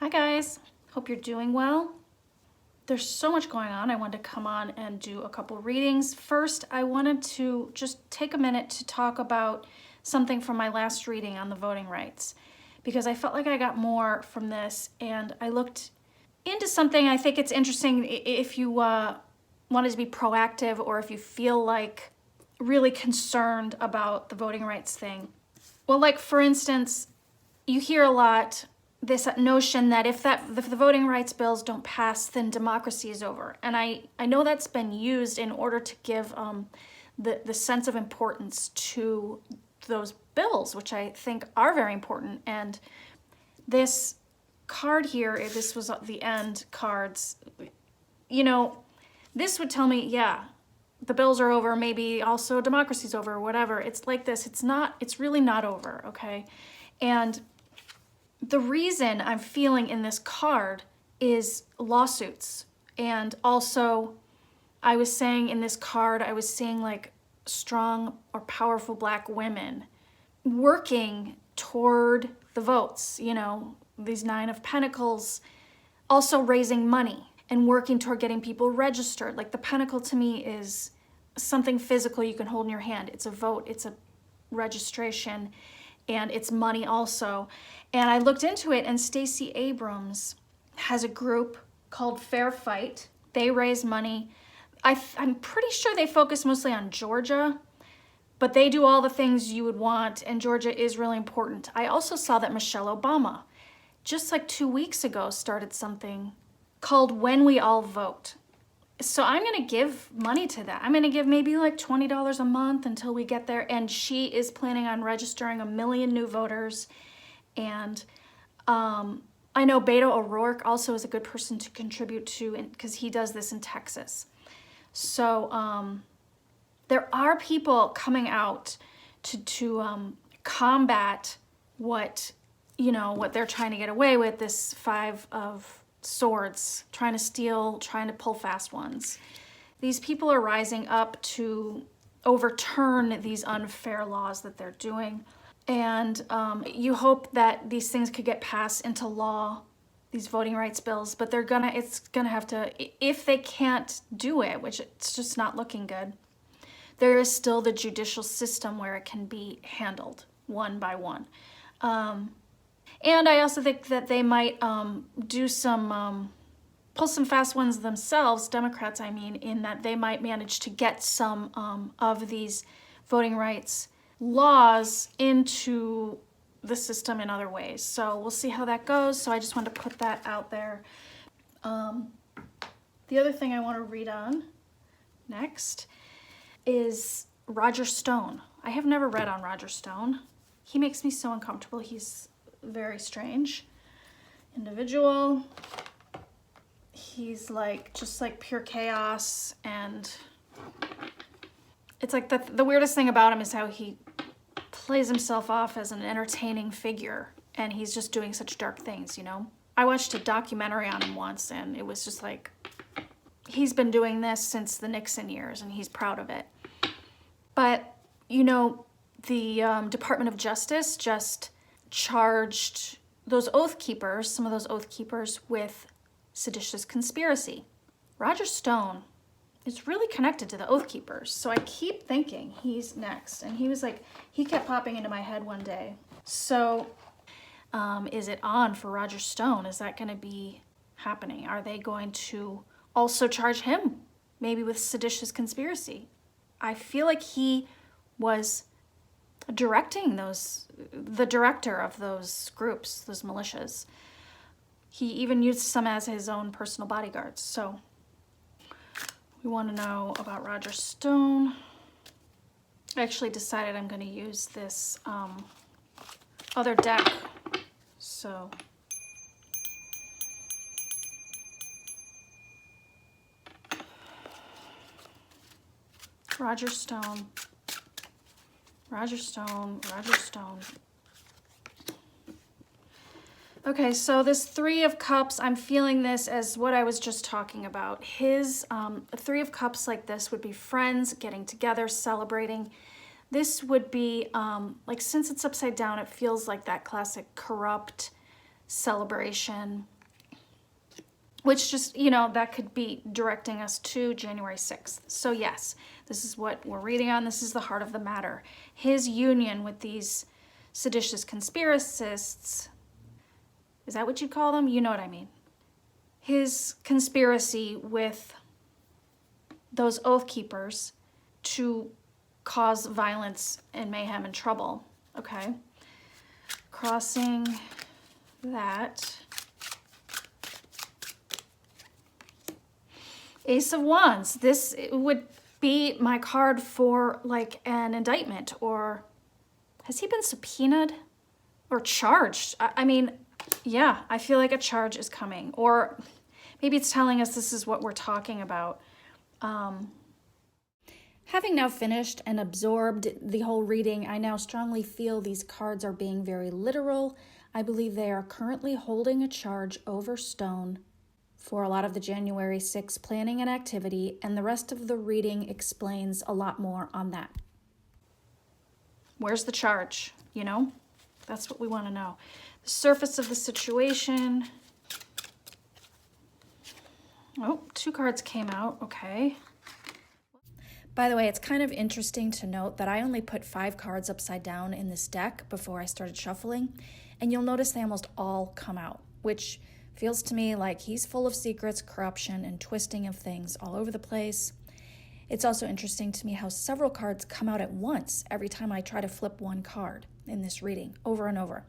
Hi guys, hope you're doing well. There's so much going on. I wanted to come on and do a couple readings. First, I wanted to just take a minute to talk about something from my last reading on the voting rights, because I felt like I got more from this, and I looked into something. I think it's interesting if you wanted to be proactive, or if you feel like really concerned about the voting rights thing. Well, like for instance, you hear a lot this notion that if the voting rights bills don't pass, then democracy is over. And I know that's been used in order to give the sense of importance to those bills, which I think are very important. And this card here, if this was the end cards, you know, this would tell me, yeah, the bills are over, maybe also democracy's over, or whatever. It's like this, it's really not over, okay? And the reason I'm feeling in this card is lawsuits. And also, I was saying in this card, I was seeing like strong or powerful Black women working toward the votes, you know, these 9 of Pentacles, also raising money and working toward getting people registered. Like the Pentacle to me is something physical you can hold in your hand. It's a vote, it's a registration, and it's money also. And I looked into it, and Stacey Abrams has a group called Fair Fight. They raise money. I'm pretty sure they focus mostly on Georgia, but they do all the things you would want, and Georgia is really important. I also saw that Michelle Obama, just like 2 weeks ago, started something called When We All Vote. So I'm gonna give money to that. I'm gonna give maybe like $20 a month until we get there. And she is planning on registering 1 million new voters. And I know Beto O'Rourke also is a good person to contribute to, because he does this in Texas. So there are people coming out to combat what, you know, what they're trying to get away with, this 5 of Swords, trying to steal, trying to pull fast ones. These people are rising up to overturn these unfair laws that they're doing. And you hope that these things could get passed into law, these voting rights bills, but it's gonna have to, if they can't do it, which it's just not looking good, there is still the judicial system where it can be handled one by one. And I also think that they might do some, pull some fast ones themselves, Democrats I mean, in that they might manage to get some of these voting rights laws into the system in other ways. So we'll see how that goes. So I just wanted to put that out there. The other thing I want to read on next is Roger Stone. I have never read on Roger Stone. He makes me so uncomfortable. He's very strange individual. He's like just like pure chaos, and it's like the weirdest thing about him is how he plays himself off as an entertaining figure, and he's just doing such dark things, you know. I watched a documentary on him once, and it was just like, he's been doing this since the Nixon years, and he's proud of it. But you know, the Department of Justice just charged those oath keepers, some of those oath keepers, with seditious conspiracy. Roger Stone is really connected to the oath keepers, so I keep thinking he's next. And he was like, he kept popping into my head one day. So is it on for Roger Stone? Is that going to be happening? Are they going to also charge him maybe with seditious conspiracy? I feel like he was directing the director of those groups, those militias. He even used some as his own personal bodyguards. So we want to know about Roger Stone. I actually decided I'm going to use this other deck. So Roger Stone. Roger Stone, Roger Stone. Okay, so this 3 of Cups, I'm feeling this as what I was just talking about. His 3 of Cups like this would be friends getting together, celebrating. This would be, like, since it's upside down, it feels like that classic corrupt celebration. which just, you know, that could be directing us to January 6th. So yes, this is what we're reading on. This is the heart of the matter. His union with these seditious conspiracists, is that what you call them? You know what I mean. His conspiracy with those oath keepers to cause violence and mayhem and trouble. Okay. Crossing that. Ace of Wands. This would be my card for like an indictment, or has he been subpoenaed or charged? I mean, yeah, I feel like a charge is coming, or maybe it's telling us this is what we're talking about. Having now finished and absorbed the whole reading, I now strongly feel these cards are being very literal. I believe they are currently holding a charge over Stone for a lot of the January 6th planning and activity, and the rest of the reading explains a lot more on that. Where's the charge? You know, that's what we want to know. The surface of the situation. Oh, 2 cards came out. Okay. By the way, it's kind of interesting to note that I only put 5 cards upside down in this deck before I started shuffling, and you'll notice they almost all come out, which feels to me like he's full of secrets, corruption, and twisting of things all over the place. It's also interesting to me how several cards come out at once every time I try to flip one card in this reading, over and over.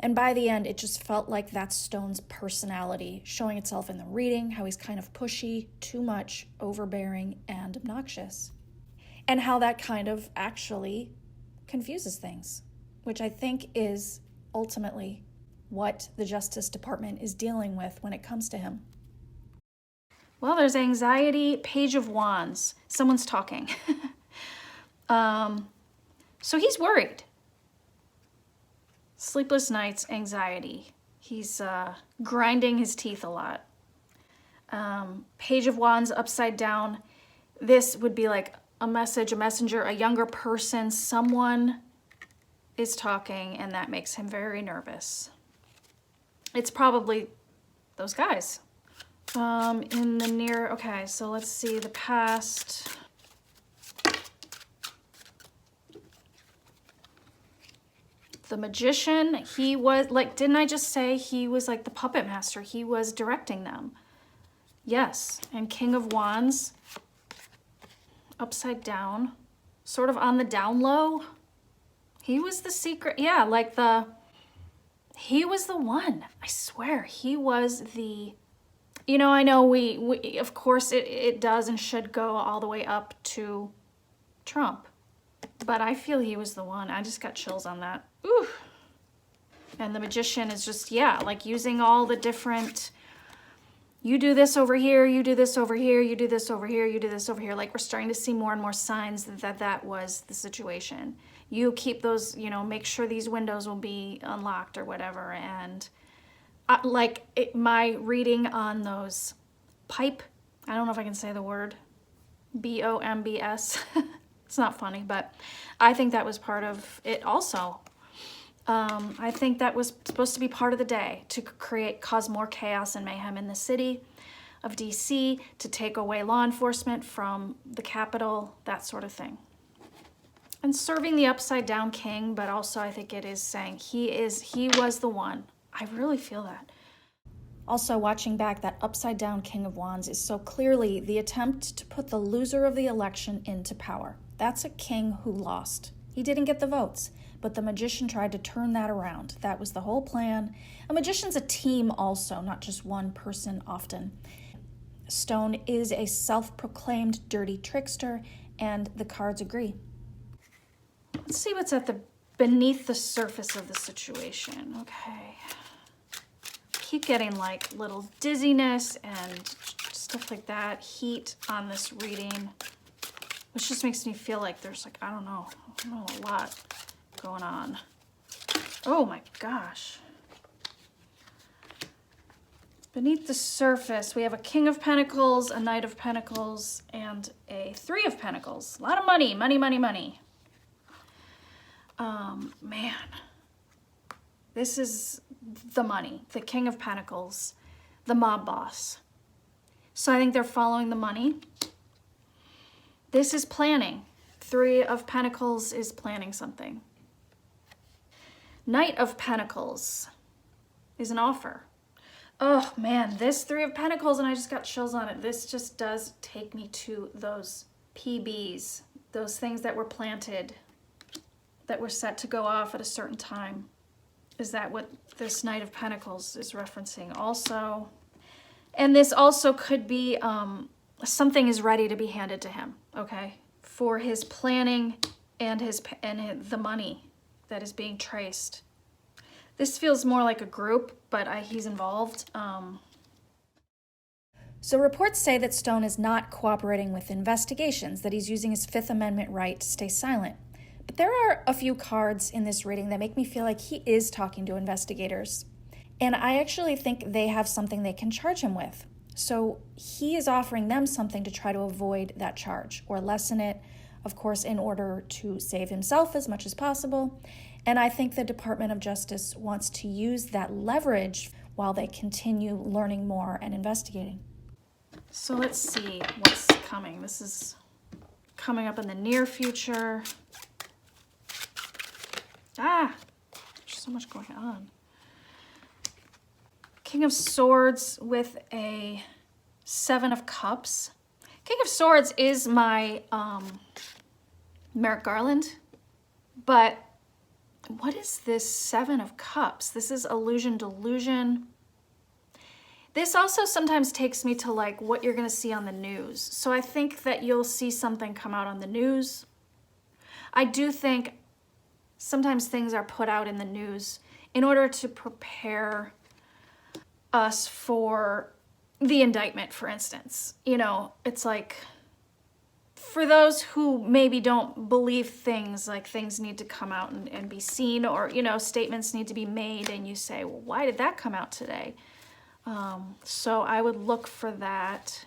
And by the end, it just felt like that's Stone's personality showing itself in the reading, how he's kind of pushy, too much, overbearing, and obnoxious. And how that kind of actually confuses things, which I think is ultimately what the Justice Department is dealing with when it comes to him. Well, there's anxiety, Page of Wands. Someone's talking. So he's worried. Sleepless nights, anxiety. He's grinding his teeth a lot. Page of Wands upside down. This would be like a message, a messenger, a younger person. Someone is talking, and that makes him very nervous. It's probably those guys. In the near, okay, so let's see the past. The Magician, he was like, didn't I just say he was like the puppet master? He was directing them. Yes, and King of Wands, upside down, sort of on the down low. He was the secret, yeah, like he was the one. I swear, he was the, you know, I know we of course it does and should go all the way up to Trump, but I feel he was the one. I just got chills on that. Ooh. And the Magician is just, yeah, like using all the different, you do this over here, you do this over here, you do this over here, you do this over here. Like we're starting to see more and more signs that was the situation. You keep those, you know, make sure these windows will be unlocked or whatever. And my reading on those pipe, I don't know if I can say the word, BOMBS. It's not funny, but I think that was part of it also. I think that was supposed to be part of the day, to cause more chaos and mayhem in the city of DC, to take away law enforcement from the Capitol, that sort of thing. And serving the upside down king, but also I think it is saying he was the one. I really feel that. Also, watching back, that upside down King of Wands is so clearly the attempt to put the loser of the election into power. That's a king who lost. He didn't get the votes, but the Magician tried to turn that around. That was the whole plan. A magician's a team also, not just one person often. Stone is a self-proclaimed dirty trickster, and the cards agree. Let's see what's beneath the surface of the situation. Okay. Keep getting like little dizziness and stuff like that. Heat on this reading, which just makes me feel like there's like, I don't know, a lot going on. Oh my gosh. Beneath the surface, we have a King of Pentacles, a Knight of Pentacles, and a Three of Pentacles. A lot of money, money, money, money. Man, this is the money, the King of Pentacles. the mob boss. So I think they're following the money. This is planning. Three of Pentacles is planning something. Knight of Pentacles is an offer. Oh man, this Three of Pentacles, and I just got chills on it. This just does take me to those PBs, those things that were planted, that were set to go off at a certain time. Is that what this Knight of Pentacles is referencing also? And this also could be something is ready to be handed to him, okay? For his planning and the money that is being traced. This feels more like a group, but he's involved. So reports say that Stone is not cooperating with investigations, that he's using his Fifth Amendment right to stay silent. But there are a few cards in this reading that make me feel like he is talking to investigators. And I actually think they have something they can charge him with. So he is offering them something to try to avoid that charge or lessen it, of course, in order to save himself as much as possible. And I think the Department of Justice wants to use that leverage while they continue learning more and investigating. So let's see what's coming. This is coming up in the near future. There's so much going on. King of Swords with a Seven of Cups. King of Swords is my Merrick Garland, but what is this Seven of Cups? This is illusion, delusion. This also sometimes takes me to like what you're gonna see on the news. So I think that you'll see something come out on the news. I do think sometimes things are put out in the news in order to prepare us for the indictment, for instance. You know, it's like, for those who maybe don't believe things, like things need to come out and be seen, or, you know, statements need to be made, and you say, well, why did that come out today? So I would look for that.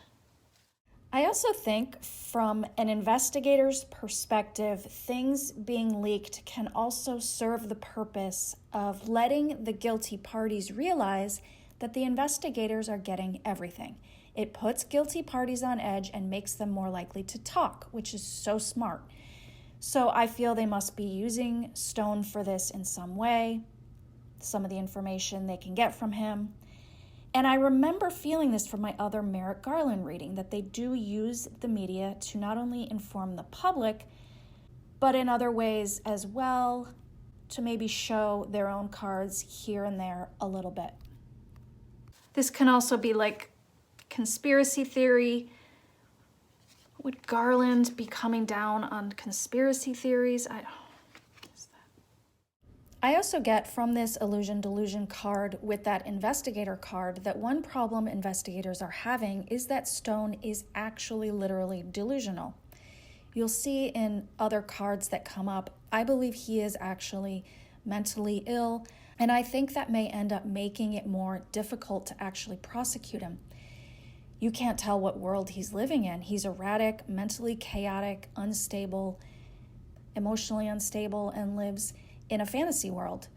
I also think from an investigator's perspective, things being leaked can also serve the purpose of letting the guilty parties realize that the investigators are getting everything. It puts guilty parties on edge and makes them more likely to talk, which is so smart. So I feel they must be using Stone for this in some way, some of the information they can get from him. And I remember feeling this from my other Merrick Garland reading, that they do use the media to not only inform the public, but in other ways as well, to maybe show their own cards here and there a little bit. This can also be like conspiracy theory. Would Garland be coming down on conspiracy theories? I also get from this illusion delusion card with that investigator card that one problem investigators are having is that Stone is actually literally delusional. You'll see in other cards that come up, I believe he is actually mentally ill, and I think that may end up making it more difficult to actually prosecute him. You can't tell what world he's living in. He's erratic, mentally chaotic, unstable, emotionally unstable, and lives in a fantasy world.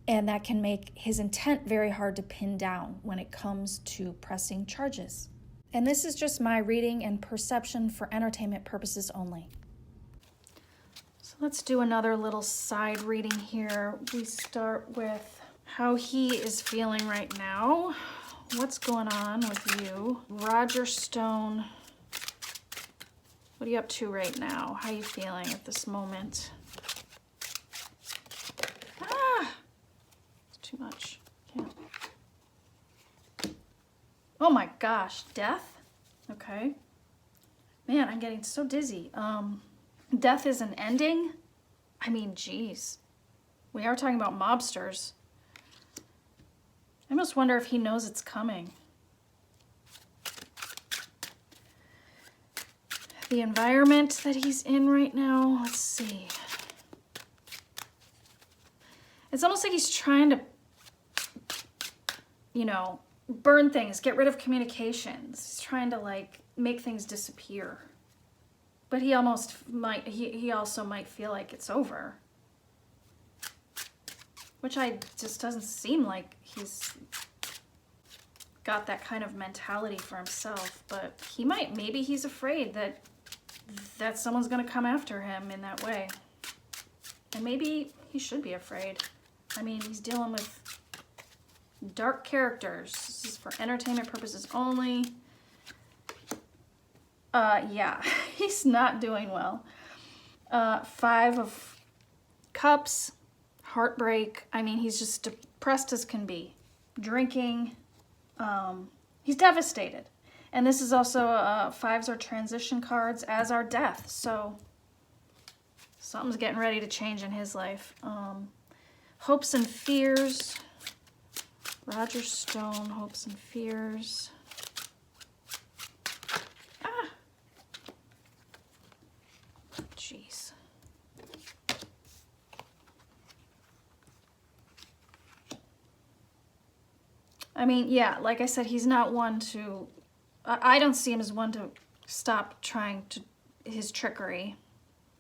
And that can make his intent very hard to pin down when it comes to pressing charges. And this is just my reading and perception for entertainment purposes only. So let's do another little side reading here. We start with how he is feeling right now. What's going on with you? Roger Stone, what are you up to right now? How are you feeling at this moment? It's too much. Can't. Oh my gosh, death? Okay. Man, I'm getting so dizzy. Death is an ending? I mean, geez. We are talking about mobsters. I almost wonder if he knows it's coming. The environment that he's in right now, let's see. It's almost like he's trying to, you know, burn things, get rid of communications. He's trying to like make things disappear. But he almost might, he also might feel like it's over. Which just doesn't seem like he's got that kind of mentality for himself, but maybe he's afraid that someone's gonna come after him in that way. And maybe he should be afraid. I mean, he's dealing with dark characters. This is for entertainment purposes only. Yeah, he's not doing well. 5 of Cups, heartbreak. I mean, he's just depressed as can be. Drinking. He's devastated. And this is also, 5s are transition cards, as are death. So something's getting ready to change in his life. Hopes and fears. Roger Stone, hopes and fears. Ah. Jeez. I mean, yeah, like I said, he's not one to, I don't see him as one to stop trying to, his trickery.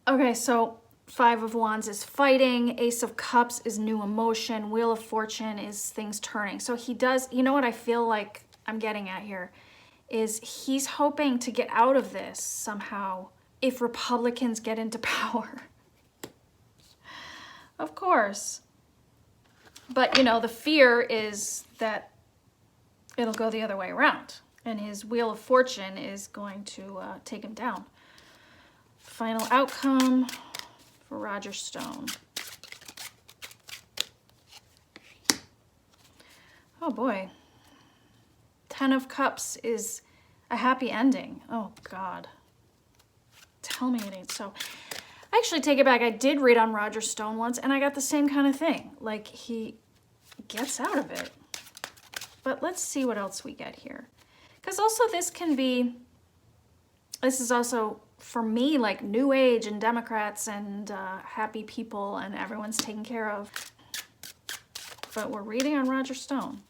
Okay, so 5 of Wands is fighting, Ace of Cups is new emotion, Wheel of Fortune is things turning. So he does, you know what I feel like I'm getting at here, is he's hoping to get out of this somehow if Republicans get into power. Of course. But, you know, the fear is that it'll go the other way around, and his Wheel of Fortune is going to take him down. Final outcome for Roger Stone. Oh boy. 10 of Cups is a happy ending. Oh God. Tell me it ain't so. I actually take it back. I did read on Roger Stone once, and I got the same kind of thing. Like, he gets out of it. But let's see what else we get here. Because also this is also, for me, like New Age and Democrats and happy people and everyone's taken care of. But we're reading on Roger Stone.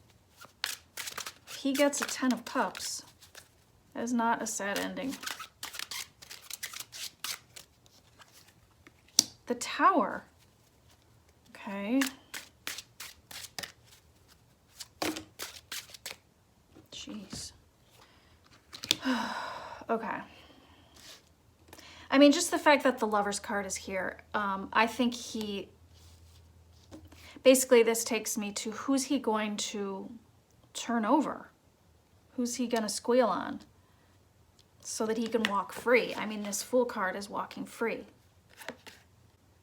If he gets a 10 of Cups, that is not a sad ending. The Tower. Okay. Jeez. Okay. I mean, just the fact that the Lover's card is here, I think basically this takes me to who's he going to turn over? Who's he going to squeal on so that he can walk free? I mean, this Fool card is walking free.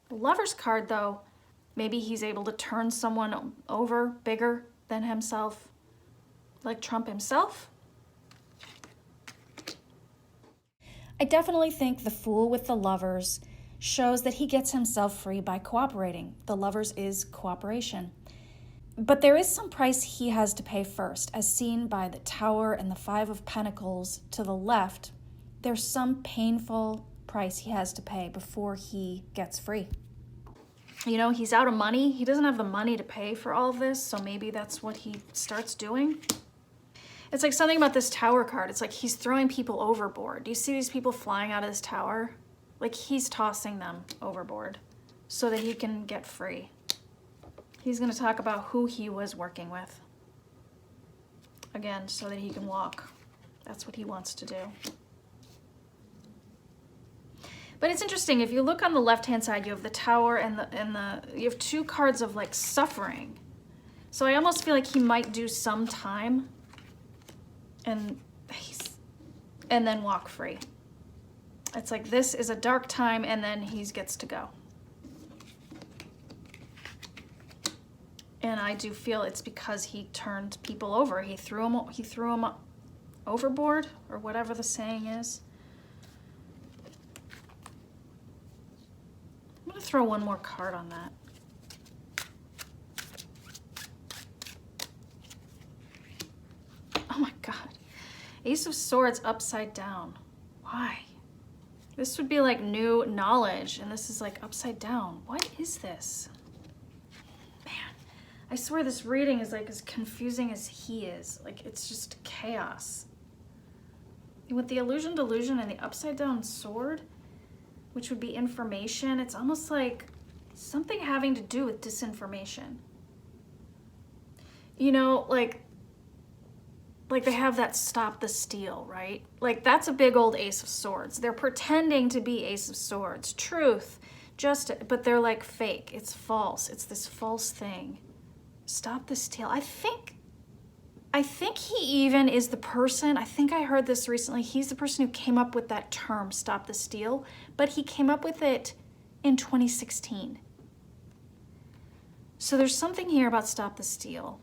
The Lover's card, though, maybe he's able to turn someone over bigger than himself, like Trump himself. I definitely think the Fool with the Lovers shows that he gets himself free by cooperating. The Lovers is cooperation. But there is some price he has to pay first, as seen by the Tower and the 5 of Pentacles to the left. There's some painful price he has to pay before he gets free. You know, he's out of money. He doesn't have the money to pay for all of this, so maybe that's what he starts doing. It's like something about this Tower card. It's like he's throwing people overboard. Do you see these people flying out of this tower? Like, he's tossing them overboard so that he can get free. He's going to talk about who he was working with. Again, so that he can walk. That's what he wants to do. But it's interesting, if you look on the left-hand side, you have the Tower and you have 2 cards of like suffering. So I almost feel like he might do some time and then walk free. It's like this is a dark time and then he gets to go. And I do feel it's because he turned people over. He threw them overboard, or whatever the saying is. I'm gonna throw one more card on that. Oh my God. Ace of Swords upside down. Why? This would be like new knowledge, and this is like upside down. What is this? Man, I swear this reading is like as confusing as he is. Like, it's just chaos. With the illusion delusion and the upside down sword, which would be information, it's almost like something having to do with disinformation. You know, like, like they have that stop the steal, right? Like that's a big old Ace of Swords. They're pretending to be Ace of Swords. Truth, justice, but they're like fake. It's false. It's this false thing. Stop the steal. I think he even is the person, I think I heard this recently, he's the person who came up with that term, stop the steal, but he came up with it in 2016. So there's something here about stop the steal.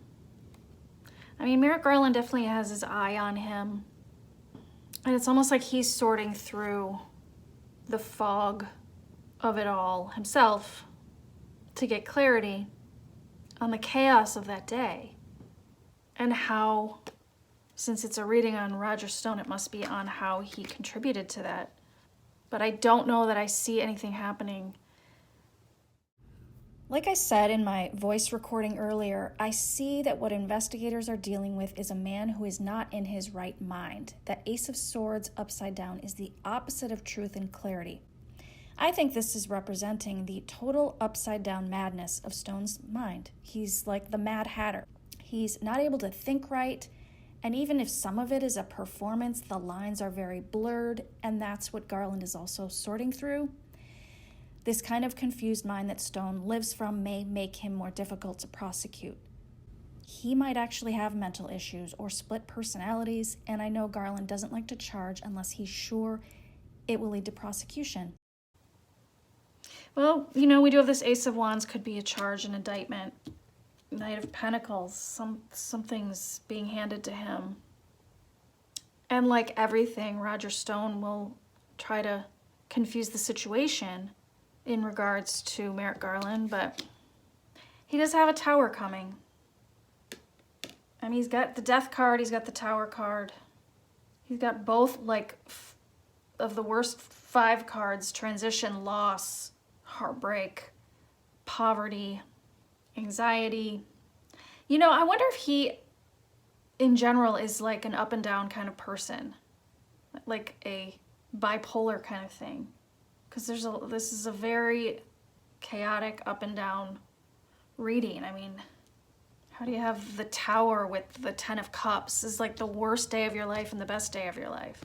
I mean, Merrick Garland definitely has his eye on him. And it's almost like he's sorting through the fog of it all himself to get clarity on the chaos of that day. And how, since it's a reading on Roger Stone, it must be on how he contributed to that. But I don't know that I see anything happening. Like I said in my voice recording earlier, I see that what investigators are dealing with is a man who is not in his right mind. That Ace of Swords upside down is the opposite of truth and clarity. I think this is representing the total upside down madness of Stone's mind. He's like the Mad Hatter. He's not able to think right, and even if some of it is a performance, the lines are very blurred, and that's what Garland is also sorting through. This kind of confused mind that Stone lives from may make him more difficult to prosecute. He might actually have mental issues or split personalities, and I know Garland doesn't like to charge unless he's sure it will lead to prosecution. Well, you know, we do have this Ace of Wands, could be a charge, an indictment. Knight of Pentacles, something's being handed to him. And like everything, Roger Stone will try to confuse the situation in regards to Merrick Garland, but he does have a Tower coming. I mean, he's got the Death card, he's got the Tower card. He's got both, like, of the worst 5 cards: transition, loss, heartbreak, poverty, anxiety. You know, I wonder if he, in general, is like an up and down kind of person, like a bipolar kind of thing. Because this is a very chaotic up and down reading. I mean, how do you have the Tower with the 10 of Cups? This is like the worst day of your life and the best day of your life.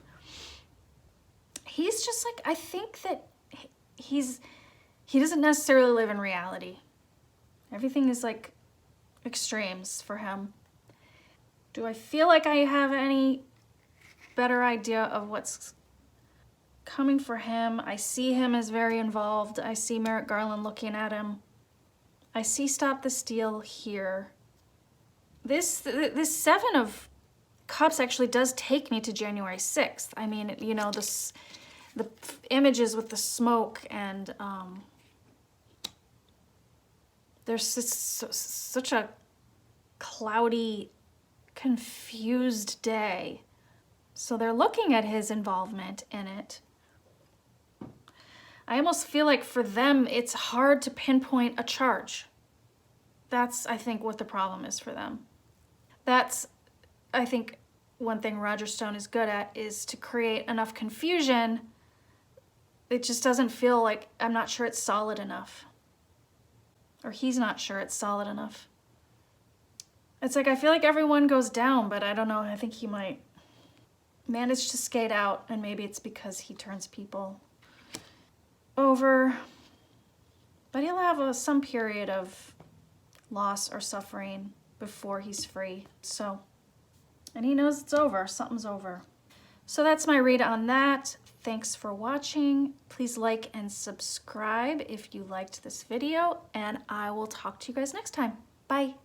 He's just like, I think that he doesn't necessarily live in reality. Everything is like extremes for him. Do I feel like I have any better idea of what's coming for him? I see him as very involved. I see Merrick Garland looking at him. I see stop the steal here. This 7 of Cups actually does take me to January 6th. I mean, you know, the images with the smoke and there's such a cloudy, confused day. So they're looking at his involvement in it. I almost feel like for them, it's hard to pinpoint a charge. That's, I think, what the problem is for them. That's, I think, one thing Roger Stone is good at is to create enough confusion. It just doesn't feel like, I'm not sure it's solid enough. Or he's not sure it's solid enough. It's like, I feel like everyone goes down, but I don't know, I think he might manage to skate out, and maybe it's because he turns people over. But he'll have some period of loss or suffering before he's free. So, and he knows it's over, something's over. So that's my read on that. Thanks for watching. Please like and subscribe if you liked this video, and I will talk to you guys next time. Bye.